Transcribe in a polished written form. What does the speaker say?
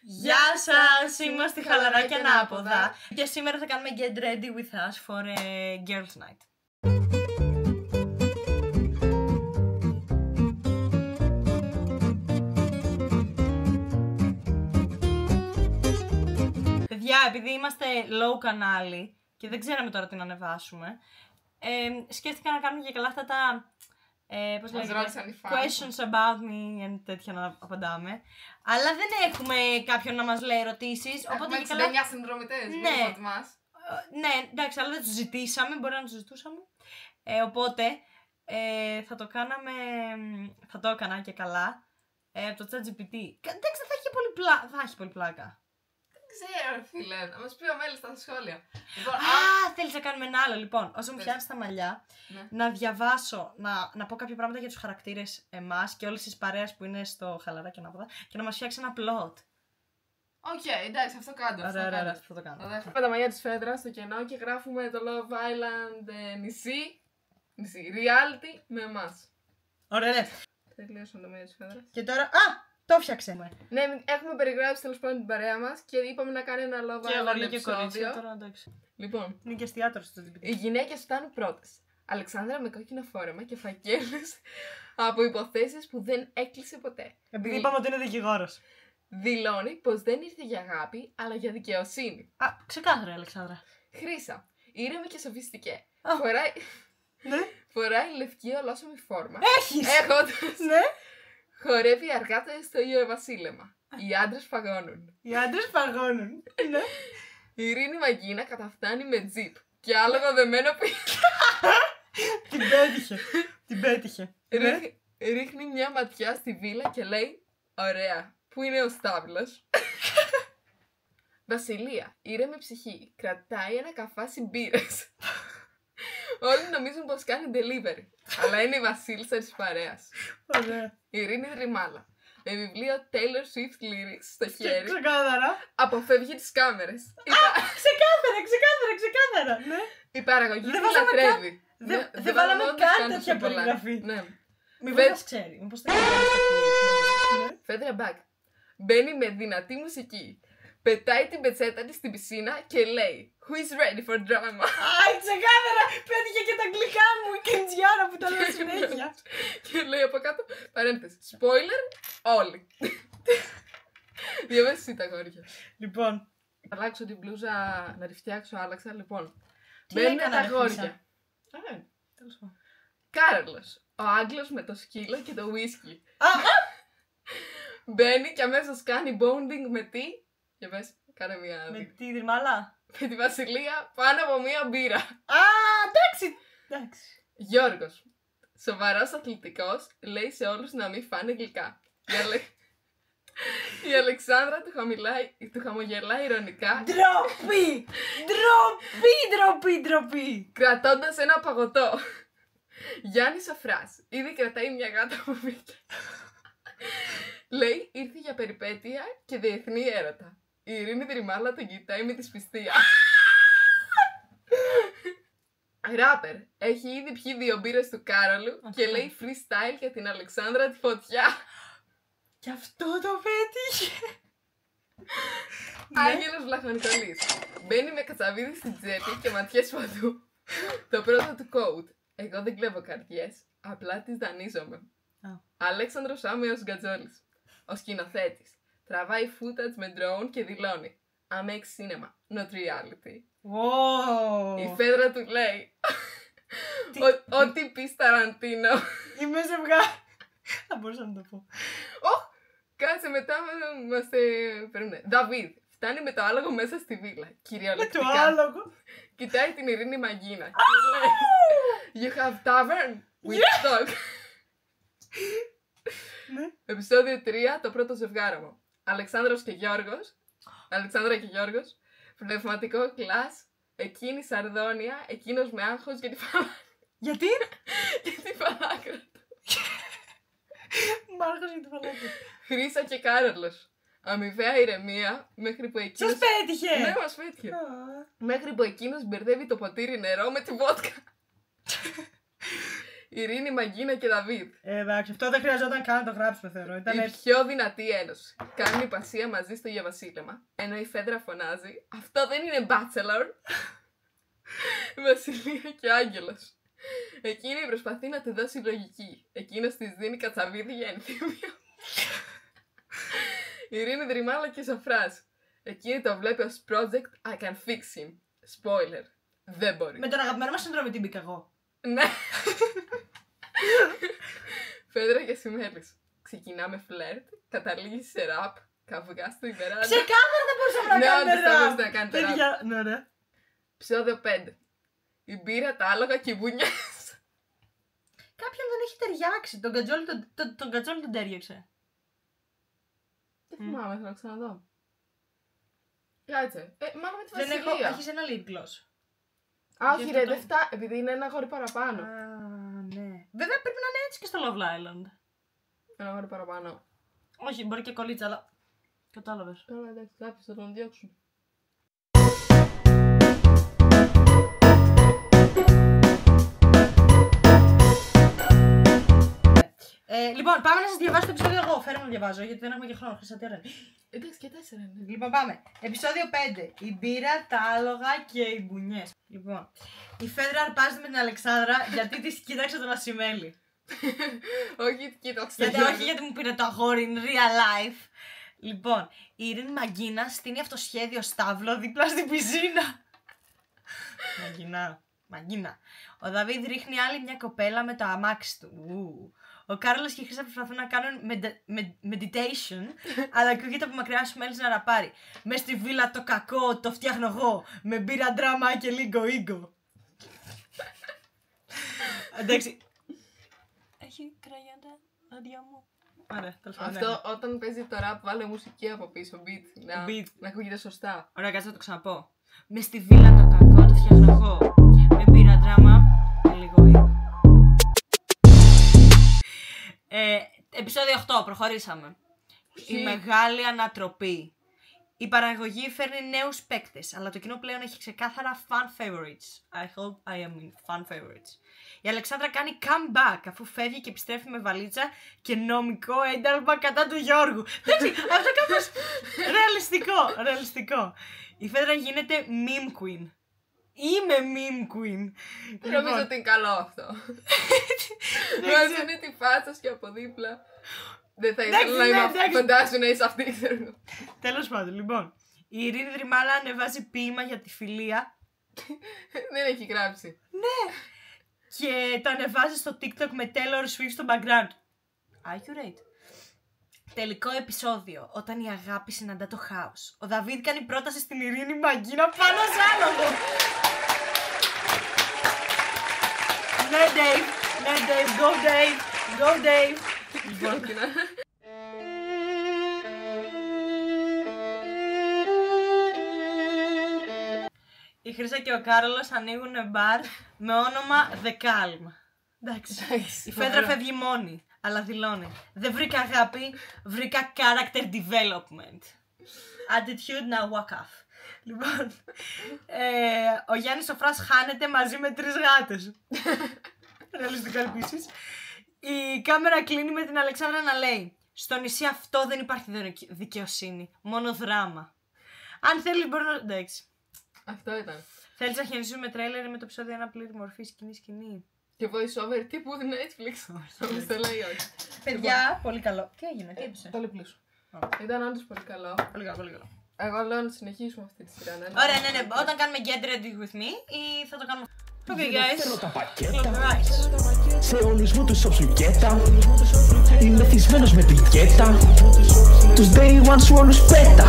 Γεια σας, είμαστε χαλαρά και ανάποδα και σήμερα θα κάνουμε Get Ready With Us for a Girls Night. Παιδιά, επειδή είμαστε low κανάλι και δεν ξέραμε τώρα τι να ανεβάσουμε, σκέφτηκα να κάνουμε και καλά αυτά τα πώς λέγεται, questions about me and τέτοια να απαντάμε. Αλλά δεν έχουμε κάποιον να μας λέει ερωτήσεις. Έχουμε 69 συνδρομητές. Ναι, ναι, εντάξει, αλλά δεν τους ζητήσαμε, μπορεί να τους ζητούσαμε. Οπότε θα το κάναμε, θα το έκανα και καλά από το ChatGPT. Εντάξει, θα έχει πολύ πλάκα. Ξέρω, φίλε, να μας πει ο Μέλης στα σχόλια. Λοιπόν, θέλεις να κάνουμε ένα άλλο, λοιπόν. Όσο μου φτιάχνεις τα μαλλιά, να διαβάσω, να πω κάποια πράγματα για τους χαρακτήρες εμάς και όλες τις παρέες που είναι στο χαλαρά και ανάποδα και να μας φτιάξει ένα plot. Οκ, εντάξει, αυτό κάνω. Ωραία, αυτό το κάνω. Με τα μαλλιά της Φέδρας στο κενό και γράφουμε το Love Island νησί, reality με εμάς. Ωραία, Τελείωσαμε τα μαλλιά της Φέδρας. Και τώρα, το φτιάξε. Ναι, έχουμε περιγράψει τέλος πάντων την παρέα μας και είπαμε να κάνει ένα Love Island επεισόδιο. Λοιπόν, είναι και εστιατόρος στο GPT. Οι γυναίκες φτάνουν πρώτες. Αλεξάνδρα με κόκκινο φόρεμα και φακέλους από υποθέσεις που δεν έκλεισε ποτέ. Επειδή είπαμε ότι είναι δικηγόρος. Δηλώνει πως δεν ήρθε για αγάπη, αλλά για δικαιοσύνη. Ξεκάθαρα, η Αλεξάνδρα. Χρύσα. Ήρεμη και σοφιστική. Ναι. Φοράει λευκή ολόσωμη φόρμα. Έχεις! Έχοντας. Ναι. Χορεύει αργά το ιστόγειο βασίλεμα. Οι άντρες παγώνουν. Ναι. Η Ειρήνη Μαγκίνα καταφτάνει με τζιπ και άλογο δεμένο πίσω. Την πέτυχε. Ρίχνει μια ματιά στη βίλα και λέει: ωραία, πού είναι ο Στάβλος? Βασιλεία, ήρεμη ψυχή, κρατάει ένα καφάσι μπύρες. Όλοι νομίζουν πως κάνει delivery, αλλά είναι η βασίλισσα της παρέας. Ωραία. Ειρήνη Δρυμάλα, με βιβλίο Taylor Swift Lyrics στο χέρι, Ξεκάθαρα. αποφεύγει τις κάμερες. Ξεκάθαρα. Ναι. Η παραγωγή τη λατρεύει. Δεν βάλαμε καν τέτοια περιγραφή. Ναι. Μήπως μας ξέρει. Μήπως θα κάνει. Φέδρα Μπακ. Μπαίνει με δυνατή μουσική. Πετάει την πετσέτα της στην πισίνα και λέει Who is ready for drama? Ξεκάθαρα. Πέτυχε και τα αγγλικά μου. Η κεντζιάρα που τα λέω συνέχεια. Και λέει από κάτω παρένθεση. Spoiler, όλοι. Διαβάσεις εσύ τα αγόρια. Λοιπόν. Θα αλλάξω την μπλούζα να τη φτιάξω, άλλαξα. Λοιπόν. Μπαίνουν τα αγόρια. Τέλος πάντων. Κάρολος, ο Άγγλος με το σκύλο και το whisky. Μπαίνει και αμέσως κάνει bonding με τι? Και πες, κάνε μια... Με τη Δρυμάλα. Με τη Βασιλεία πάνω από μια μπύρα. Εντάξει. Γιώργος, σοβαρός αθλητικός, λέει σε όλους να μην φάνε γλυκά. Η Αλεξάνδρα του χαμογελάει ηρωνικά. Ντροπή. Κρατώντας ένα παγωτό. Γιάννη Σοφράς, ήδη κρατάει μια γάτα που βγήκε. Λέει, ήρθε για περιπέτεια και διεθνή έρωτα. Η Ειρήνη Δρυμάλα τον κοιτάει με τη σπιστία. Ράπερ, έχει ήδη πιει 2 μπύρες του Κάρολου και λέει freestyle για την Αλεξάνδρα τη φωτιά. Κι αυτό το πέτυχε. Άγγελος Βλαχονικολής. Μπαίνει με κατσαβίδι στην τσέπη και ματιές παντού. Το πρώτο του quote. Εγώ δεν κλέβω καρδιές, απλά τις δανείζομαι. Αλέξανδρος Άμεος Γκατζόλης. Ο σκηνοθέτης. Τραβάει footage με drone και δηλώνει I make cinema, not reality. Η Φέδρα του λέει ό,τι πεις Ταραντίνο. Είμαι ζευγάρι. Θα μπορούσα να το πω. Κάτσε μετά μας περνούν. Δαβίδ, φτάνει με το άλογο μέσα στη βίλα. Κυριολεκτικά. Με το άλογο. Κοιτάει την Ειρήνη Μαγκίνα και λέει You have tavern with dog. Επεισόδιο 3, το πρώτο ζευγάρωμα. Αλεξάνδρα και Γιώργος. Πνευματικό κλάς. Εκείνη Σαρδόνια. Εκείνος με άγχος για τη φαλάκρα. Γιατί? Για τη φαλάκρα του. Μ' άγχος για τη φαλάκρα. Χρύσα και Κάρολος. Αμοιβαία ηρεμία μέχρι που εκείνος... Σας πέτυχε! Ναι, μας πέτυχε. Μέχρι που εκείνος μπερδεύει το ποτήρι νερό με τη βότκα. Ειρήνη, Μαγκίνα και Δαβίδ. Εντάξει, αυτό δεν χρειαζόταν καν να το γράψουμε, θεωρώ. Η πιο δυνατή ένωση. Κάνουν υπασία μαζί στο Γιαβασίλεμα. Ενώ η Φέντρα φωνάζει: αυτό δεν είναι Bachelor. Βασιλεία και Άγγελος. Εκείνη προσπαθεί να του δώσει λογική. Εκείνος της δίνει κατσαβίδι για ενθύμιο. Ειρήνη, Δρυμάλα και Σαφράς. Εκείνη το βλέπει ως project I can fix him. Spoiler. Δεν μπορεί. Με τον αγαπημένο μας συνδρομή την μπήκα εγώ. Ναι. Φέντρα και Σημέλης. Ξεκινάμε φλερτ, καταλήγει σε ραπ, καυγά στο υπεράδο. Ξεκάθαρα δεν μπορούσαμε να κάνουμε ραπ. Ναι, όντως θα κάνετε ραπ. Ναι. Επεισόδιο 5. Η μπύρα, τα άλογα και οι μπουνιές. Κάποιον δεν έχει ταιριάξει. Τον Κατζόλη τον τέριαξε. Δεν θυμάμαι, θέλω να ξαναδώ. Κάτσε. Μάλλον με τη Βασιλεία. Δεν έχω, έχεις ένα lip gloss. Όχι ρε, δεν φτάνει, επειδή είναι ένα αγόρι παραπάνω. Ναι. Βέβαια πρέπει να είναι έτσι και στο Love Island. Ένα αγόρι παραπάνω. Όχι, μπορεί και κολλίτσα, αλλά κατάλαβες. Καλά, εντάξει, κάποιοι θα τον διώξουν. Λοιπόν, πάμε να σας διαβάσω το επεισόδιο εγώ. Φέρε να διαβάζω, γιατί δεν έχουμε και χρόνο. Εντάξει, και 4 είναι. Λοιπόν, πάμε. Επεισόδιο 5. Η μπύρα, τα άλογα και οι μπουνιές. Λοιπόν, η Φέντρα αρπάζεται με την Αλεξάνδρα γιατί της κοίταξε τον Ασημέλη. Όχι, κοίταξε. Όχι, γιατί μου πήρε το αγόρι, in real life. Λοιπόν, η Ειρήνη Μαγκίνα στείνει αυτοσχέδιο στάβλο δίπλα στην πισίνα. Μαγκίνα. Ο Δαβίδ ρίχνει άλλη μια κοπέλα με το αμάξι του. Ο Κάρλος και η Χρύσα προσπαθούν να κάνουν meditation, αλλά ακούγεται από μακριά σου μέλης να ραπάρει. Μες στη βίλα το κακό το φτιάχνω εγώ, με μπύρα, ντράμα και λίγο ίγκο. Εντάξει. Έχει κραγιάντα, άντια μου. Ωραία, αυτό όταν παίζει το ραπ, βάλε μουσική από πίσω, beat, να ακούγεται σωστά. Ωραία, κάτσε να το ξαναπώ. Μες στη βίλα το κακό το φτιάχνω εγώ, με μπύρα, ντράμα και λίγο ίγκο. Επεισόδιο 8, προχωρήσαμε. Η μεγάλη ανατροπή. Η παραγωγή φέρνει νέους παίκτες, αλλά το κοινό πλέον έχει ξεκάθαρα fan favorites. I hope I am in fan favorites. Η Αλεξάνδρα κάνει comeback αφού φεύγει και επιστρέφει με βαλίτσα και νομικό ένταλμα κατά του Γιώργου. Εντάξει, αυτό κάπως ρεαλιστικό. Η Φέντρα γίνεται meme queen. Είμαι meme queen. Νομίζω ότι είναι καλό αυτό. Βάζουνε τη φάτσα και από δίπλα. Δεν θα ήθελα να φαντάσου να είσαι αυτή. Τέλος πάντων, λοιπόν. Η Ειρήνη Δρυμάλα ανεβάζει ποίημα για τη φιλία. Δεν έχει γράψει. Ναι. Και το ανεβάζει στο TikTok με Taylor Swift στο background. Accurate. Τελικό επεισόδιο, όταν η αγάπη συναντά το χάος. Ο Δαβίδ κάνει πρόταση στην Ειρήνη Μαγκίνα πάνω σ' άλογο. Ναι, Dave, go Dave. Η Χρύσα και ο Κάρολος ανοίγουν μπαρ με όνομα The Calm. Εντάξει, η Φέντρα φεύγει μόνη. Αλλά δηλώνει. Δεν βρήκα αγάπη, βρήκα character development. Attitude now walk off. Λοιπόν, ο Γιάννης Σοφράς χάνεται μαζί με 3 γάτες. Ρεαλιστικό επίσης. Η κάμερα κλείνει με την Αλεξάνδρα να λέει: στο νησί αυτό δεν υπάρχει δικαιοσύνη, μόνο δράμα. Αν θέλεις μπορεί να... Εντάξει. Αυτό ήταν. Θέλεις να χαιρετήσουμε τρέλερ με το επεισόδιο ένα πλήρη μορφή σκηνή. Και voice over τύπου Netflix. Όπως το λέει όχι. Παιδιά, πολύ καλό. Τι έγινε, τι έπεισε. Πολύ πλούσιο. Ήταν όντως πολύ καλό. Πολύ καλό. Εγώ λέω να συνεχίσουμε αυτή τη σειρά. Ωραία, ναι. Όταν κάνουμε Get Ready With Me ή θα το κάνουμε... Okay guys. Θέλω τα πακέτα. Σε όλους μου τους σοψουκέτα. Είμαι θυσμένος με την κέτα. Τους day one σου όλους πέτα.